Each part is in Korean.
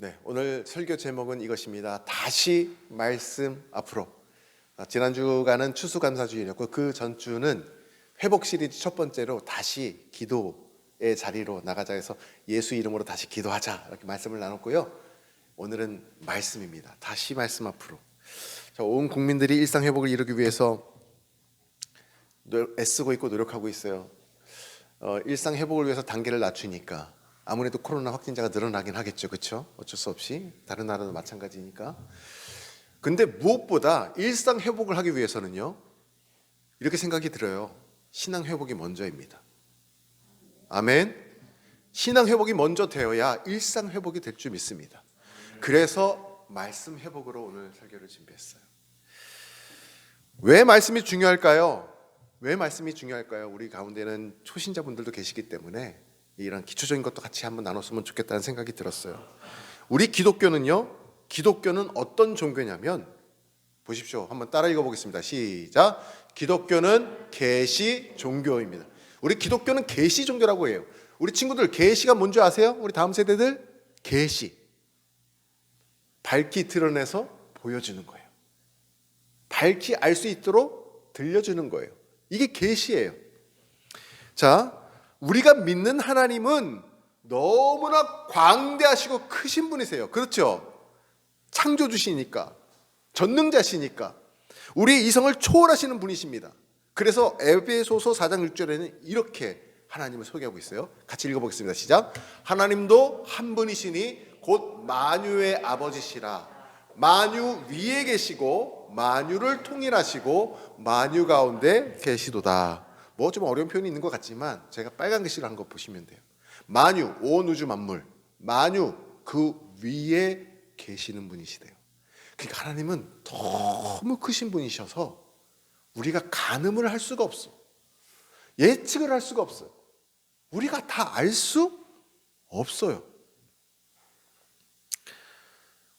네, 오늘 설교 제목은 이것입니다. 다시 말씀 앞으로. 지난 주간은 추수감사주일이었고 그 전주는 회복 시리즈 첫 번째로 다시 기도의 자리로 나가자 해서 예수 이름으로 다시 기도하자 이렇게 말씀을 나눴고요. 오늘은 말씀입니다. 다시 말씀 앞으로. 온 국민들이 일상 회복을 이루기 위해서 애쓰고 있고 노력하고 있어요. 일상 회복을 위해서 단계를 낮추니까 아무래도 코로나 확진자가 늘어나긴 하겠죠. 그렇죠? 어쩔 수 없이 다른 나라도 마찬가지니까. 근데 무엇보다 일상 회복을 하기 위해서는요, 이렇게 생각이 들어요. 신앙 회복이 먼저입니다. 아멘. 신앙 회복이 먼저 되어야 일상 회복이 될 줄 믿습니다. 그래서 말씀 회복으로 오늘 설교를 준비했어요. 왜 말씀이 중요할까요? 왜 말씀이 중요할까요? 우리 가운데는 초신자분들도 계시기 때문에 이런 기초적인 것도 같이 한번 나눴으면 좋겠다는 생각이 들었어요. 우리 기독교는요, 기독교는 어떤 종교냐면, 보십시오. 한번 따라 읽어보겠습니다. 시작. 기독교는 계시 종교입니다. 우리 기독교는 계시 종교라고 해요. 우리 친구들 계시가 뭔지 아세요? 우리 다음 세대들 계시. 밝히 드러내서 보여주는 거예요. 밝히 알 수 있도록 들려주는 거예요. 이게 계시예요. 자, 우리가 믿는 하나님은 너무나 광대하시고 크신 분이세요. 그렇죠? 창조주시니까, 전능자시니까 우리 이성을 초월하시는 분이십니다. 그래서 에베소서 4장 6절에는 이렇게 하나님을 소개하고 있어요. 같이 읽어보겠습니다. 시작. 하나님도 한 분이시니 곧 만유의 아버지시라. 만유 위에 계시고 만유를 통일하시고 만유 가운데 계시도다. 뭐 좀 어려운 표현이 있는 것 같지만 제가 빨간 글씨로 한 거 보시면 돼요. 만유, 온 우주 만물, 만유 그 위에 계시는 분이시대요. 그러니까 하나님은 너무 크신 분이셔서 우리가 가늠을 할 수가 없어. 예측을 할 수가 없어요. 우리가 다 알 수 없어요.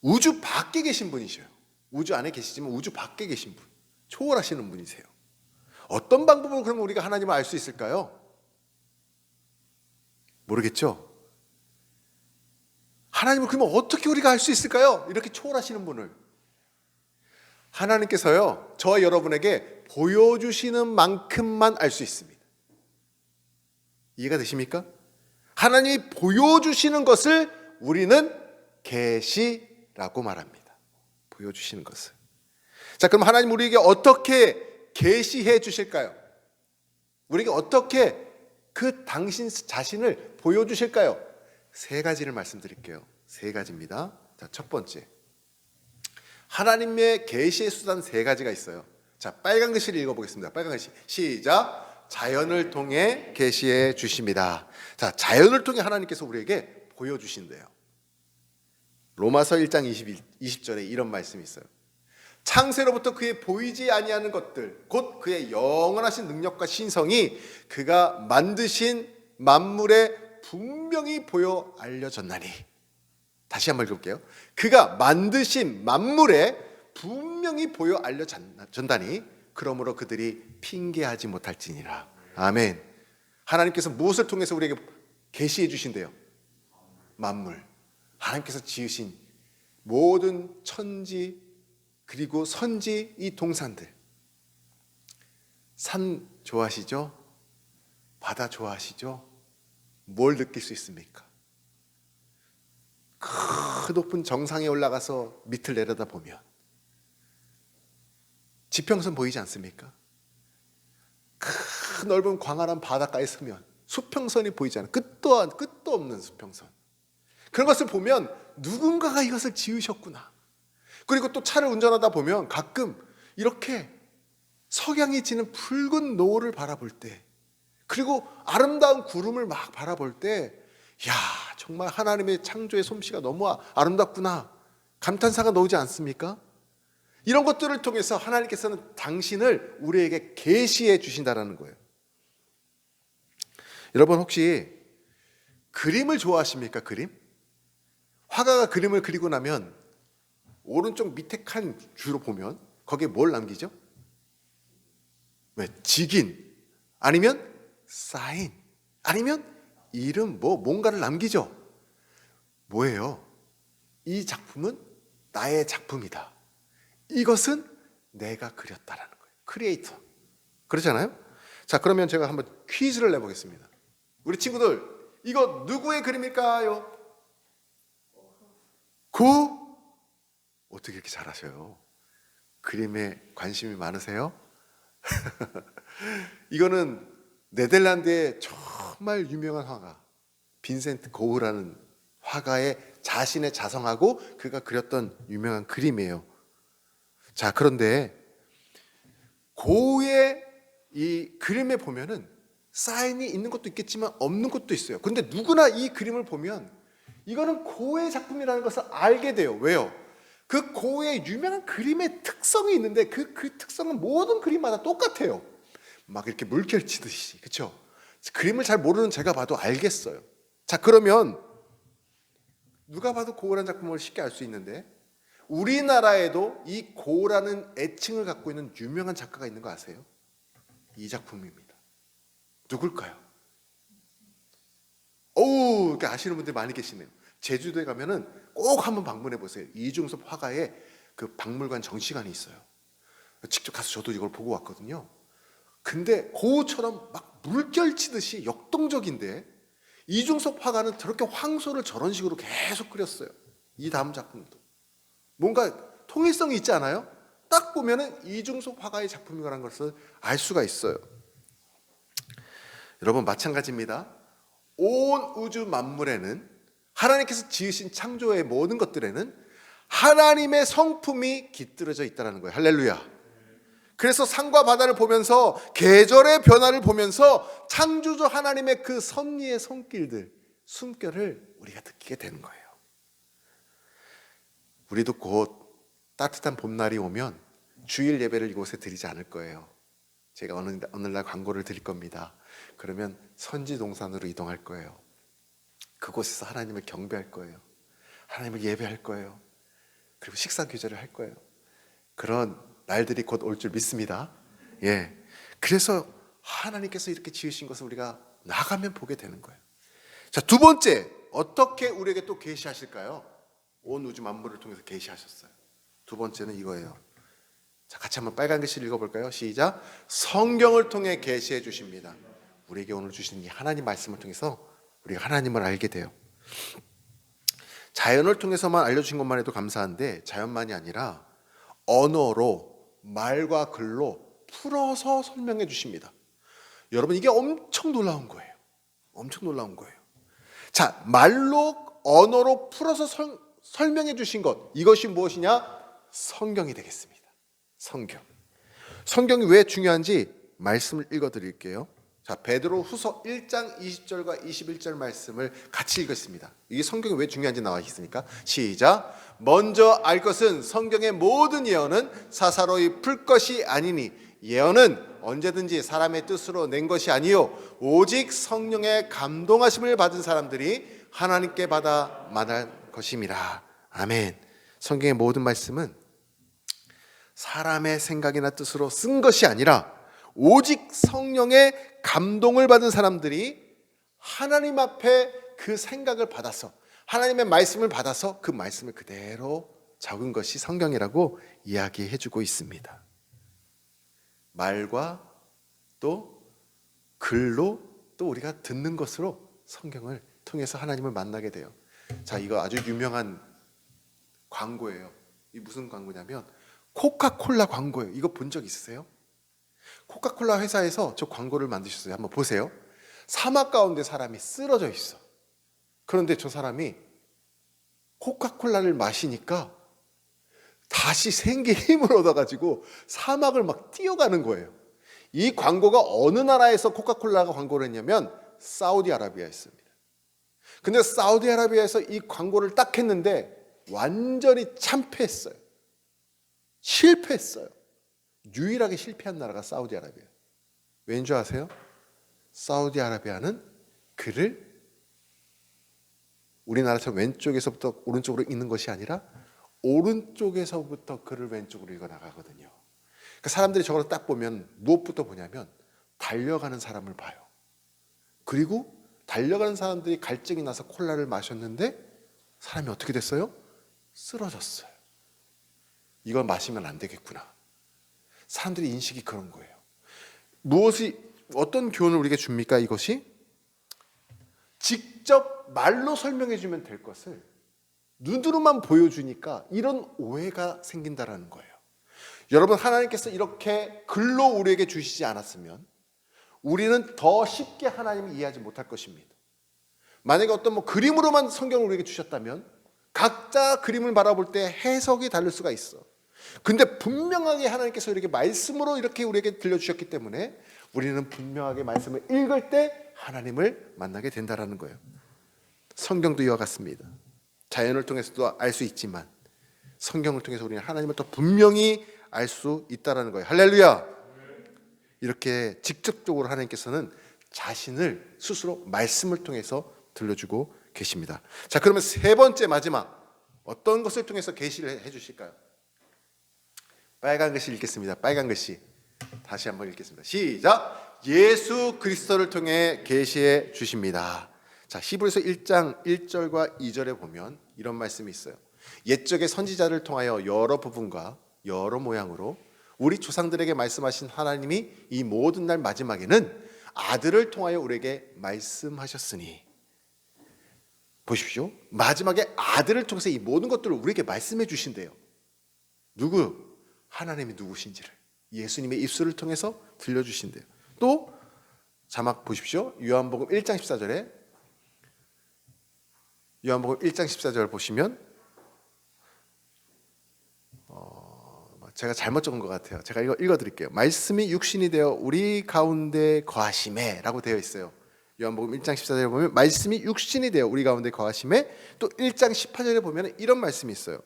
우주 밖에 계신 분이셔요. 우주 안에 계시지만 우주 밖에 계신 분, 초월하시는 분이세요. 어떤 방법으로 그러면 우리가 하나님을 알 수 있을까요? 모르겠죠? 하나님을 그러면 어떻게 우리가 알 수 있을까요? 이렇게 초월하시는 분을. 하나님께서요, 저와 여러분에게 보여주시는 만큼만 알 수 있습니다. 이해가 되십니까? 하나님이 보여주시는 것을 우리는 계시라고 말합니다. 보여주시는 것을. 자, 그럼 하나님 우리에게 어떻게 계시해 주실까요? 우리에게 어떻게 그 당신 자신을 보여주실까요? 세 가지를 말씀드릴게요. 세 가지입니다. 자, 첫 번째, 하나님의 계시의 수단 세 가지가 있어요. 자, 빨간 글씨를 읽어보겠습니다. 빨간 글씨 시작. 자연을 통해 계시해 주십니다. 자, 자연을 통해 하나님께서 우리에게 보여주신대요. 로마서 1장 20절에 이런 말씀이 있어요. 창세로부터 그의 보이지 아니하는 것들 곧 그의 영원하신 능력과 신성이 그가 만드신 만물에 분명히 보여 알려졌나니. 다시 한번 읽을게요. 그가 만드신 만물에 분명히 보여 알려졌다니 그러므로 그들이 핑계하지 못할지니라. 아멘. 하나님께서 무엇을 통해서 우리에게 계시해 주신대요? 만물. 하나님께서 지으신 모든 천지 그리고 선지 이 동산들. 산 좋아하시죠? 바다 좋아하시죠? 뭘 느낄 수 있습니까? 그 높은 정상에 올라가서 밑을 내려다보면 지평선 보이지 않습니까? 그 넓은 광활한 바닷가에 서면 수평선이 보이잖아요. 끝도 없는 수평선. 그런 것을 보면 누군가가 이것을 지으셨구나. 그리고 또 차를 운전하다 보면 가끔 이렇게 석양이 지는 붉은 노을을 바라볼 때, 그리고 아름다운 구름을 막 바라볼 때, 야, 정말 하나님의 창조의 솜씨가 너무 아름답구나 감탄사가 나오지 않습니까? 이런 것들을 통해서 하나님께서는 당신을 우리에게 계시해 주신다는 거예요. 여러분 혹시 그림을 좋아하십니까? 그림? 화가가 그림을 그리고 나면 오른쪽 밑에 칸 주로 보면 거기에 뭘 남기죠? 왜? 직인 아니면 사인 아니면 이름 뭔가를 남기죠. 뭐예요? 이 작품은 나의 작품이다. 이것은 내가 그렸다라는 거예요. 크리에이터. 그렇잖아요? 자, 그러면 제가 한번 퀴즈를 내보겠습니다. 우리 친구들, 이거 누구의 그림일까요? 어떻게 이렇게 잘하셔요? 그림에 관심이 많으세요? 이거는 네덜란드의 정말 유명한 화가 빈센트 고흐라는 화가의 자신의 자성하고 그가 그렸던 유명한 그림이에요. 자, 그런데 고흐의 이 그림에 보면은 사인이 있는 것도 있겠지만 없는 것도 있어요. 근데 누구나 이 그림을 보면 이거는 고흐의 작품이라는 것을 알게 돼요. 왜요? 그 고흐의 유명한 그림의 특성이 있는데 그 특성은 모든 그림마다 똑같아요. 막 이렇게 물결 치듯이. 그렇죠? 그림을 잘 모르는 제가 봐도 알겠어요. 자, 그러면 누가 봐도 고흐라는 작품을 쉽게 알 수 있는데 우리나라에도 이 고흐라는 애칭을 갖고 있는 유명한 작가가 있는 거 아세요? 이 작품입니다. 누굴까요? 이렇게 아시는 분들 많이 계시네요. 제주도에 가면은 꼭 한번 방문해 보세요. 이중섭 화가의 그 박물관 전시관이 있어요. 직접 가서 저도 이걸 보고 왔거든요. 근데 고흐처럼 막 물결 치듯이 역동적인데 이중섭 화가는 저렇게 황소를 저런 식으로 계속 그렸어요. 이 다음 작품도 뭔가 통일성이 있지 않아요? 딱 보면은 이중섭 화가의 작품이라는 것을 알 수가 있어요. 여러분, 마찬가지입니다. 온 우주 만물에는 하나님께서 지으신 창조의 모든 것들에는 하나님의 성품이 깃들어져 있다는 거예요. 할렐루야. 그래서 산과 바다를 보면서 계절의 변화를 보면서 창조주 하나님의 그 섭리의 손길들, 숨결을 우리가 느끼게 되는 거예요. 우리도 곧 따뜻한 봄날이 오면 주일 예배를 이곳에 드리지 않을 거예요. 제가 어느 날 광고를 드릴 겁니다. 그러면 선지동산으로 이동할 거예요. 그곳에서 하나님을 경배할 거예요. 하나님을 예배할 거예요. 그리고 식사 규제를 할 거예요. 그런 날들이 곧 올 줄 믿습니다. 예. 그래서 하나님께서 이렇게 지으신 것을 우리가 나가면 보게 되는 거예요. 자, 두 번째, 어떻게 우리에게 또 계시하실까요? 온 우주 만물을 통해서 계시하셨어요. 두 번째는 이거예요. 자, 같이 한번 빨간 글씨를 읽어볼까요? 시작. 성경을 통해 계시해 주십니다. 우리에게 오늘 주신 이 하나님 말씀을 통해서 우리가 하나님을 알게 돼요. 자연을 통해서만 알려주신 것만 해도 감사한데 자연만이 아니라 언어로, 말과 글로 풀어서 설명해 주십니다. 여러분, 이게 엄청 놀라운 거예요. 엄청 놀라운 거예요. 자, 말로, 언어로 풀어서 설명해 주신 것, 이것이 무엇이냐? 성경이 되겠습니다. 성경. 성경이 왜 중요한지 말씀을 읽어 드릴게요. 자, 베드로 후서 1장 20절과 21절 말씀을 같이 읽겠습니다. 이게 성경이 왜 중요한지 나와 있으니까 시작. 먼저 알 것은 성경의 모든 예언은 사사로이 풀 것이 아니니 예언은 언제든지 사람의 뜻으로 낸 것이 아니요 오직 성령의 감동하심을 받은 사람들이 하나님께 받아 말한 것임이라. 아멘. 성경의 모든 말씀은 사람의 생각이나 뜻으로 쓴 것이 아니라 오직 성령의 감동을 받은 사람들이 하나님 앞에 그 생각을 받아서 하나님의 말씀을 받아서 그 말씀을 그대로 적은 것이 성경이라고 이야기해 주고 있습니다. 말과 또 글로 또 우리가 듣는 것으로 성경을 통해서 하나님을 만나게 돼요. 자, 이거 아주 유명한 광고예요. 이 무슨 광고냐면 코카콜라 광고예요. 이거 본 적 있으세요? 코카콜라 회사에서 저 광고를 만드셨어요. 한번 보세요. 사막 가운데 사람이 쓰러져 있어. 그런데 저 사람이 코카콜라를 마시니까 다시 생기 힘을 얻어가지고 사막을 막 뛰어가는 거예요. 이 광고가 어느 나라에서 코카콜라가 광고를 했냐면 사우디아라비아였습니다. 근데 사우디아라비아에서 이 광고를 딱 했는데 완전히 참패했어요. 실패했어요. 유일하게 실패한 나라가 사우디아라비아. 왠 줄 아세요? 사우디아라비아는 글을 우리나라처럼 왼쪽에서부터 오른쪽으로 읽는 것이 아니라 오른쪽에서부터 글을 왼쪽으로 읽어 나가거든요. 그러니까 사람들이 저걸 딱 보면 무엇부터 보냐면 달려가는 사람을 봐요. 그리고 달려가는 사람들이 갈증이 나서 콜라를 마셨는데 사람이 어떻게 됐어요? 쓰러졌어요. 이걸 마시면 안 되겠구나. 사람들의 인식이 그런 거예요. 어떤 교훈을 우리에게 줍니까? 이것이 직접 말로 설명해 주면 될 것을 눈으로만 보여주니까 이런 오해가 생긴다라는 거예요. 여러분, 하나님께서 이렇게 글로 우리에게 주시지 않았으면 우리는 더 쉽게 하나님을 이해하지 못할 것입니다. 만약에 어떤 그림으로만 성경을 우리에게 주셨다면 각자 그림을 바라볼 때 해석이 다를 수가 있어. 근데 분명하게 하나님께서 이렇게 말씀으로 이렇게 우리에게 들려주셨기 때문에 우리는 분명하게 말씀을 읽을 때 하나님을 만나게 된다라는 거예요. 성경도 이와 같습니다. 자연을 통해서도 알 수 있지만 성경을 통해서 우리는 하나님을 더 분명히 알 수 있다라는 거예요. 할렐루야. 이렇게 직접적으로 하나님께서는 자신을 스스로 말씀을 통해서 들려주고 계십니다. 자, 그러면 세 번째 마지막 어떤 것을 통해서 계시를 해주실까요? 빨간 글씨 읽겠습니다. 빨간 글씨 다시 한번 읽겠습니다. 시작. 예수 그리스도를 통해 계시해 주십니다. 자, 히브리서 1장 1절과 2절에 보면 이런 말씀이 있어요. 옛적의 선지자를 통하여 여러 부분과 여러 모양으로 우리 조상들에게 말씀하신 하나님이 이 모든 날 마지막에는 아들을 통하여 우리에게 말씀하셨으니. 보십시오. 마지막에 아들을 통해서 이 모든 것들을 우리에게 말씀해 주신대요. 누구? 하나님이 누구신지를 예수님의 입술을 통해서 들려주신대요. 또 자막 보십시오. 요한복음 1장 14절에 요한복음 1장 14절 보시면 제가 잘못 적은 것 같아요. 제가 이거 읽어드릴게요. 말씀이 육신이 되어 우리 가운데 거하심에 라고 되어 있어요. 요한복음 1장 14절에 보면 말씀이 육신이 되어 우리 가운데 거하심에, 또 1장 18절에 보면 이런 말씀이 있어요.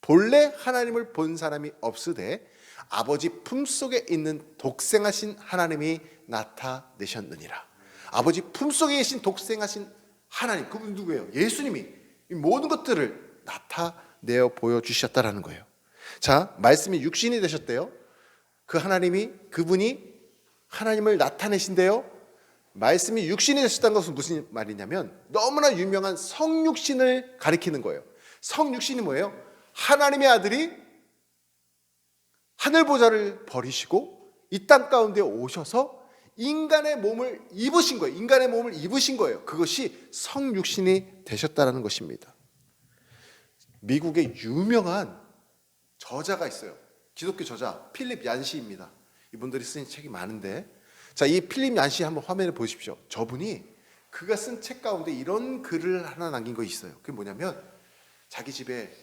본래 하나님을 본 사람이 없으되 아버지 품속에 있는 독생하신 하나님이 나타내셨느니라. 아버지 품속에 계신 독생하신 하나님, 그분 누구예요? 예수님이 이 모든 것들을 나타내어 보여주셨다라는 거예요. 자, 말씀이 육신이 되셨대요. 그 하나님이, 그분이 하나님을 나타내신대요. 말씀이 육신이 되셨다는 것은 무슨 말이냐면 너무나 유명한 성육신을 가리키는 거예요. 성육신이 뭐예요? 하나님의 아들이 하늘보좌를 버리시고 이 땅 가운데 오셔서 인간의 몸을 입으신 거예요. 인간의 몸을 입으신 거예요. 그것이 성육신이 되셨다는 것입니다. 미국의 유명한 저자가 있어요. 기독교 저자 필립 얀시입니다. 이분들이 쓴 책이 많은데, 자, 이 필립 얀시 한번 화면에 보십시오. 저분이 그가 쓴 책 가운데 이런 글을 하나 남긴 거 있어요. 그게 뭐냐면 자기 집에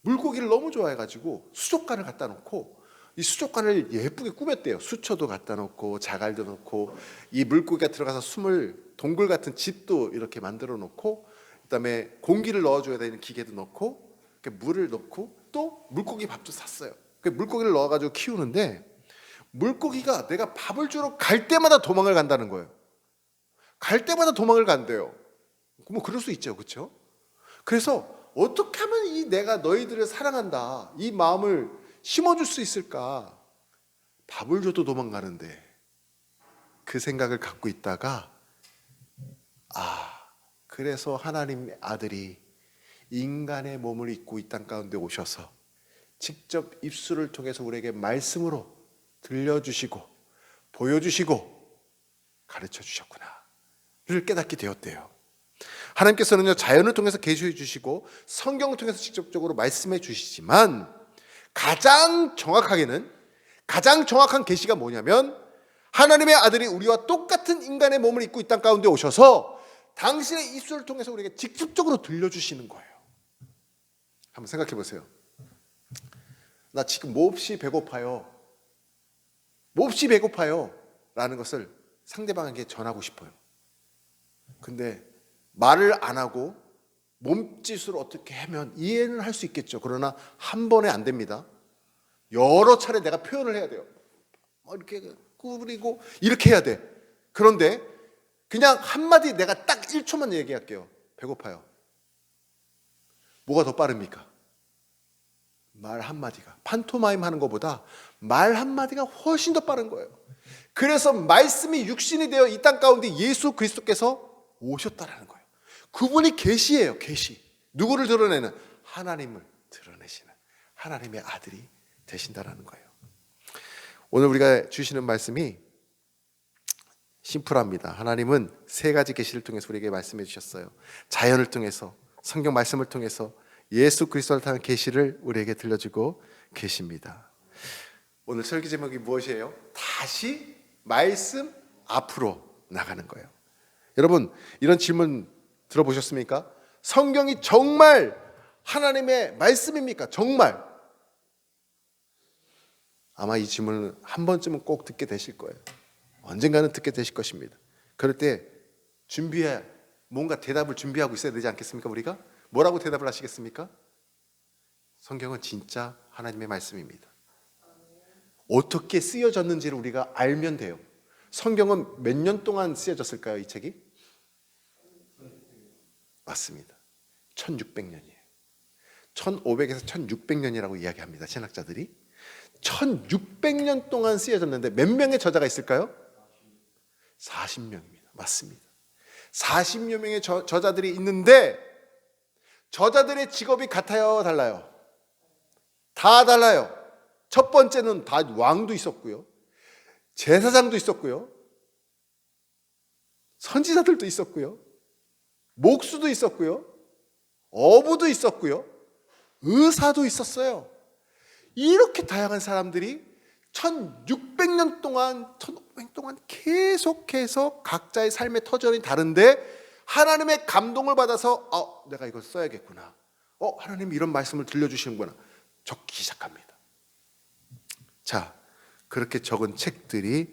물고기를 너무 좋아해가지고 수족관을 갖다 놓고 이 수족관을 예쁘게 꾸몄대요. 수초도 갖다 놓고 자갈도 놓고 이 물고기가 들어가서 숨을 동굴 같은 집도 이렇게 만들어 놓고, 그다음에 공기를 넣어줘야 되는 기계도 넣고 물을 넣고 또 물고기 밥도 샀어요. 물고기를 넣어가지고 키우는데 물고기가 내가 밥을 주러 갈 때마다 도망을 간다는 거예요. 갈 때마다 도망을 간대요. 뭐 그럴 수 있죠, 그렇죠? 그래서 어떻게 하면 이 내가 너희들을 사랑한다 이 마음을 심어줄 수 있을까? 밥을 줘도 도망가는데 그 생각을 갖고 있다가 그래서 하나님의 아들이 인간의 몸을 입고 이 땅 가운데 오셔서 직접 입술을 통해서 우리에게 말씀으로 들려주시고 보여주시고 가르쳐 주셨구나를 깨닫게 되었대요. 하나님께서는요, 자연을 통해서 계시해 주시고 성경을 통해서 직접적으로 말씀해 주시지만 가장 정확한 계시가 뭐냐면 하나님의 아들이 우리와 똑같은 인간의 몸을 입고 이 땅 가운데 오셔서 당신의 입술을 통해서 우리에게 직접적으로 들려주시는 거예요. 한번 생각해 보세요. 나 지금 몹시 배고파요. 몹시 배고파요 라는 것을 상대방에게 전하고 싶어요. 근데 말을 안 하고 몸짓으로 어떻게 하면 이해는 할 수 있겠죠. 그러나 한 번에 안 됩니다. 여러 차례 내가 표현을 해야 돼요. 이렇게 구부리고 이렇게 해야 돼. 그런데 그냥 한마디 내가 딱 1초만 얘기할게요. 배고파요. 뭐가 더 빠릅니까? 말 한마디가. 판토마임 하는 것보다 말 한마디가 훨씬 더 빠른 거예요. 그래서 말씀이 육신이 되어 이 땅 가운데 예수 그리스도께서 오셨다라는 거예요. 그분이 계시예요. 계시. 누구를 드러내는? 하나님을 드러내는. 하나님의 아들이 되신다라는 거예요. 오늘 우리가 주시는 말씀이 심플합니다. 하나님은 세 가지 계시를 통해서 우리에게 말씀해 주셨어요. 자연을 통해서, 성경 말씀을 통해서 예수 그리스도를 통한 계시를 우리에게 들려주고 계십니다. 오늘 설교 제목이 무엇이에요? 다시 말씀 앞으로 나가는 거예요. 여러분, 이런 질문 들어보셨습니까? 성경이 정말 하나님의 말씀입니까? 정말? 아마 이 질문을 한 번쯤은 꼭 듣게 되실 거예요. 언젠가는 듣게 되실 것입니다. 그럴 때 뭔가 대답을 준비하고 있어야 되지 않겠습니까? 우리가 뭐라고 대답을 하시겠습니까? 성경은 진짜 하나님의 말씀입니다. 어떻게 쓰여졌는지를 우리가 알면 돼요. 성경은 몇 년 동안 쓰여졌을까요? 이 책이? 맞습니다. 1600년이에요 1500에서 1600년이라고 이야기합니다. 신학자들이 1600년 동안 쓰여졌는데 몇 명의 저자가 있을까요? 40명입니다. 맞습니다. 40여 명의 저자들이 있는데 저자들의 직업이 같아요? 달라요? 다 달라요. 첫 번째는 다 왕도 있었고요, 제사장도 있었고요, 선지자들도 있었고요, 목수도 있었고요, 어부도 있었고요, 의사도 있었어요. 이렇게 다양한 사람들이 1600년 동안 1500년 동안 계속해서 각자의 삶의 터전이 다른데 하나님의 감동을 받아서 내가 이걸 써야겠구나, 하나님이 이런 말씀을 들려주시는구나, 적기 시작합니다. 자, 그렇게 적은 책들이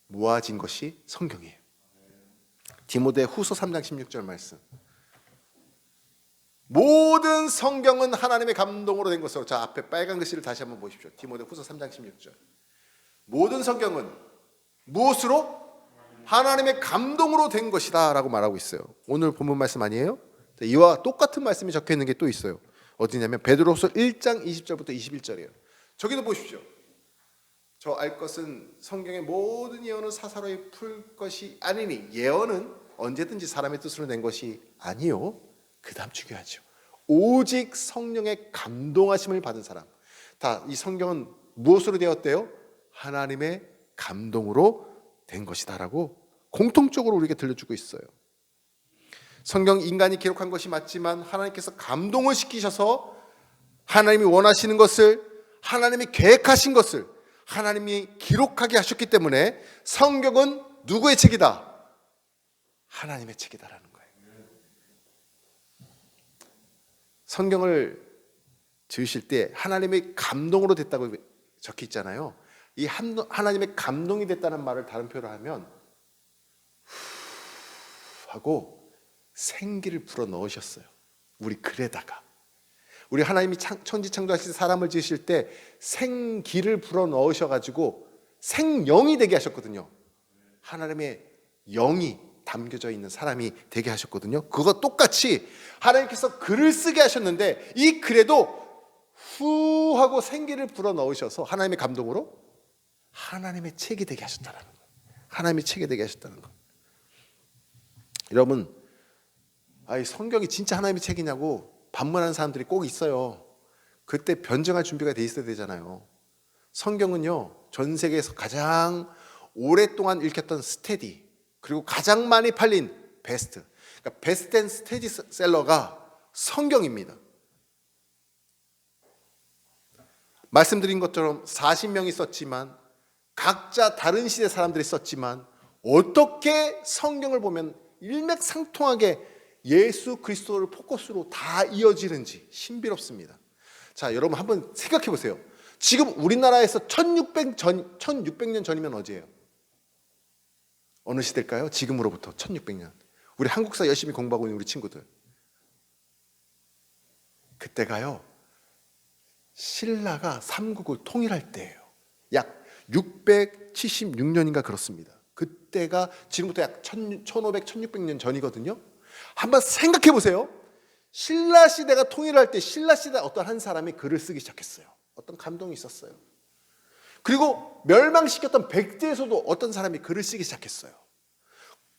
모아진 것이 성경이에요. 디모데 후서 3장 16절 말씀. 모든 성경은 하나님의 감동으로 된 것으로. 자, 앞에 빨간 글씨를 다시 한번 보십시오. 디모데 후서 3장 16절. 모든 성경은 무엇으로? 하나님의 감동으로 된 것이다 라고 말하고 있어요. 오늘 본문 말씀 아니에요? 이와 똑같은 말씀이 적혀 있는 게 또 있어요. 어디냐면 베드로후서 1장 20절부터 21절이에요. 저기도 보십시오. 저 알 것은 성경의 모든 예언은 사사로이 풀 것이 아니니, 예언은 언제든지 사람의 뜻으로 낸 것이 아니요, 그 다음 중요하죠. 오직 성령의 감동하심을 받은 사람. 다 이 성경은 무엇으로 되었대요? 하나님의 감동으로 된 것이다 라고 공통적으로 우리에게 들려주고 있어요. 성경 인간이 기록한 것이 맞지만 하나님께서 감동을 시키셔서 하나님이 원하시는 것을, 하나님이 계획하신 것을 하나님이 기록하게 하셨기 때문에 성경은 누구의 책이다? 하나님의 책이다라는 거예요. 성경을 지으실 때 하나님의 감동으로 됐다고 적혀 있잖아요. 이 하나님의 감동이 됐다는 말을 다른 표현으로 하면 하고 생기를 불어 넣으셨어요. 우리 글에다가. 우리 하나님이 천지 창조하실 사람을 지으실 때 생기를 불어 넣으셔가지고 생영이 되게 하셨거든요. 하나님의 영이 담겨져 있는 사람이 되게 하셨거든요. 그거 똑같이 하나님께서 글을 쓰게 하셨는데 이 글에도 후 하고 생기를 불어 넣으셔서 하나님의 감동으로 하나님의 책이 되게 하셨다는 거예요. 하나님의 책이 되게 하셨다는 거예요. 여러분, 성경이 진짜 하나님의 책이냐고 반문하는 사람들이 꼭 있어요. 그때 변증할 준비가 돼 있어야 되잖아요. 성경은요, 전 세계에서 가장 오랫동안 읽혔던 스테디, 그리고 가장 많이 팔린 베스트, 그러니까 베스트 앤 스테디셀러가 성경입니다. 말씀드린 것처럼 40명이 썼지만, 각자 다른 시대 사람들이 썼지만, 어떻게 성경을 보면 일맥상통하게 예수 그리스도를 포커스로 다 이어지는지 신비롭습니다. 자, 여러분 한번 생각해 보세요. 지금 우리나라에서 1600년 전이면 어디예요? 어느 시대일까요? 지금으로부터 1600년. 우리 한국사 열심히 공부하고 있는 우리 친구들. 그때가요, 신라가 삼국을 통일할 때예요. 약 676년인가 그렇습니다. 그때가 지금부터 약 1500, 1600년 전이거든요. 한번 생각해 보세요. 신라 시대가 통일할 때 신라 시대 어떤 한 사람이 글을 쓰기 시작했어요. 어떤 감동이 있었어요. 그리고 멸망시켰던 백제에서도 어떤 사람이 글을 쓰기 시작했어요.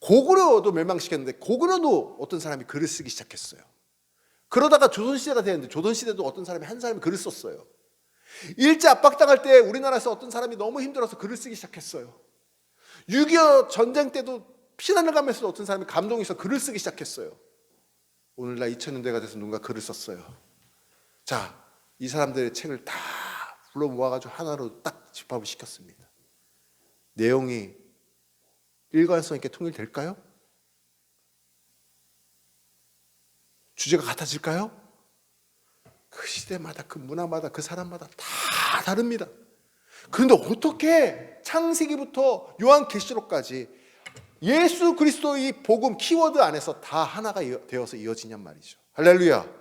고구려도 멸망시켰는데 고구려도 어떤 사람이 글을 쓰기 시작했어요. 그러다가 조선시대가 되는데 조선시대도 어떤 사람이 한 사람이 글을 썼어요. 일제 압박당할 때 우리나라에서 어떤 사람이 너무 힘들어서 글을 쓰기 시작했어요. 6.25 전쟁 때도 피난을 가면서도 어떤 사람이 감동이 있어 글을 쓰기 시작했어요. 오늘날 2000년대가 돼서 누군가 글을 썼어요. 자, 이 사람들의 책을 다 불러 모아가지고 하나로 딱 집합을 시켰습니다. 내용이 일관성 있게 통일될까요? 주제가 같아질까요? 그 시대마다, 그 문화마다, 그 사람마다 다 다릅니다. 그런데 어떻게 창세기부터 요한계시록까지 예수 그리스도의 복음 키워드 안에서 다 하나가 되어서 이어지냔 말이죠. 할렐루야.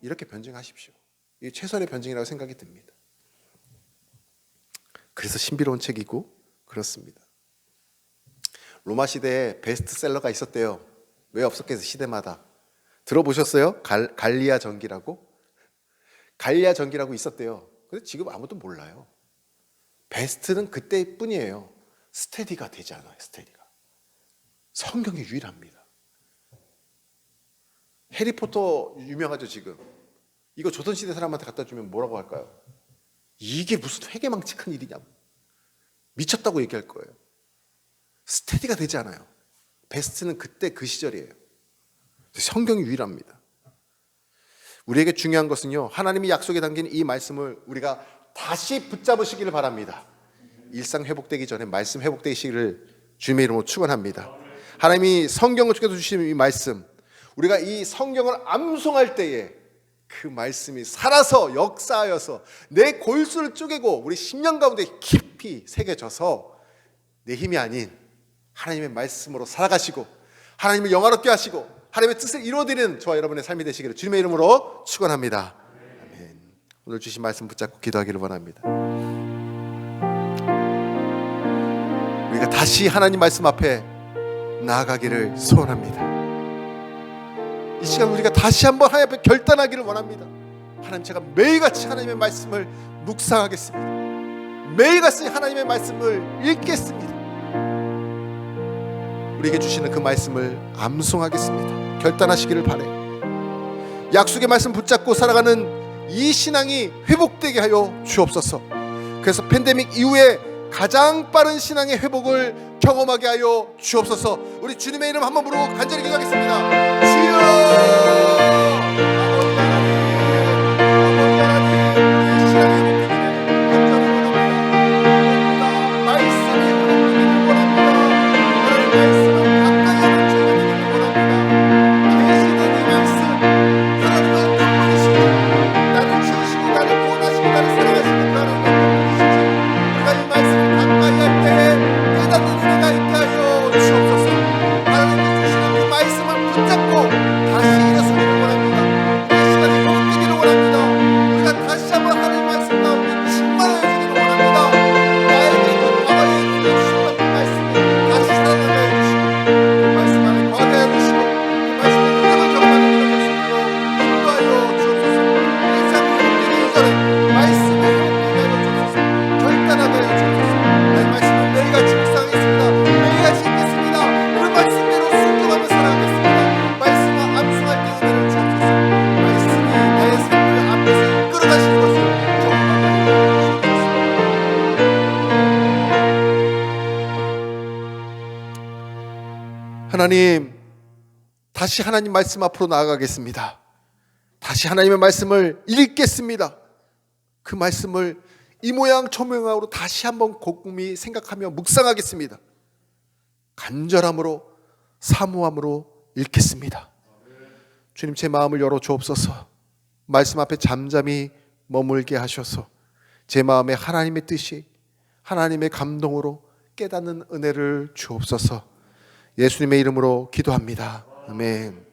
이렇게 변증하십시오. 이게 최선의 변증이라고 생각이 듭니다. 그래서 신비로운 책이고 그렇습니다. 로마 시대에 베스트셀러가 있었대요. 왜 없었겠어요? 시대마다. 들어보셨어요? 갈리아 전기라고? 갈리아 전기라고 있었대요. 근데 지금 아무도 몰라요. 베스트는 그때뿐이에요. 스테디가 되지 않아요. 스테디가. 성경이 유일합니다. 해리포터 유명하죠 지금. 이거 조선시대 사람한테 갖다 주면 뭐라고 할까요? 이게 무슨 회개망측한 일이냐고. 미쳤다고 얘기할 거예요. 스테디가 되지 않아요. 베스트는 그때 그 시절이에요. 성경이 유일합니다. 우리에게 중요한 것은요, 하나님이 약속에 담긴 이 말씀을 우리가 다시 붙잡으시기를 바랍니다. 일상 회복되기 전에 말씀 회복되시기를 주님의 이름으로 축원합니다. 하나님이 성경을 통해서 주신 이 말씀, 우리가 이 성경을 암송할 때에 그 말씀이 살아서 역사하여서 내 골수를 쪼개고 우리 심령 가운데 깊이 새겨져서 내 힘이 아닌 하나님의 말씀으로 살아가시고 하나님을 영화롭게 하시고 하나님의 뜻을 이루어드리는 저와 여러분의 삶이 되시기를 주님의 이름으로 축원합니다. 아멘. 오늘 주신 말씀 붙잡고 기도하기를 원합니다. 우리가 다시 하나님 말씀 앞에 나아가기를 소원합니다. 이 시간 우리가 다시 한번 하나님 앞에 결단하기를 원합니다. 하나님, 제가 매일같이 하나님의 말씀을 묵상하겠습니다. 매일같이 하나님의 말씀을 읽겠습니다. 우리에게 주시는 그 말씀을 암송하겠습니다. 결단하시기를 바라요. 약속의 말씀 붙잡고 살아가는 이 신앙이 회복되게 하여 주옵소서. 그래서 팬데믹 이후에 가장 빠른 신앙의 회복을 경험하게 하여 주옵소서. 우리 주님의 이름 한번 부르고 간절히 기도하겠습니다. 주여! 하나님, 다시 하나님 말씀 앞으로 나아가겠습니다. 다시 하나님의 말씀을 읽겠습니다. 그 말씀을 이 모양 저 모양으로 다시 한번 곰곰이 생각하며 묵상하겠습니다. 간절함으로 사모함으로 읽겠습니다. 주님, 제 마음을 열어 주옵소서. 말씀 앞에 잠잠히 머물게 하셔서 제 마음에 하나님의 뜻이 하나님의 감동으로 깨닫는 은혜를 주옵소서. 예수님의 이름으로 기도합니다. 아멘.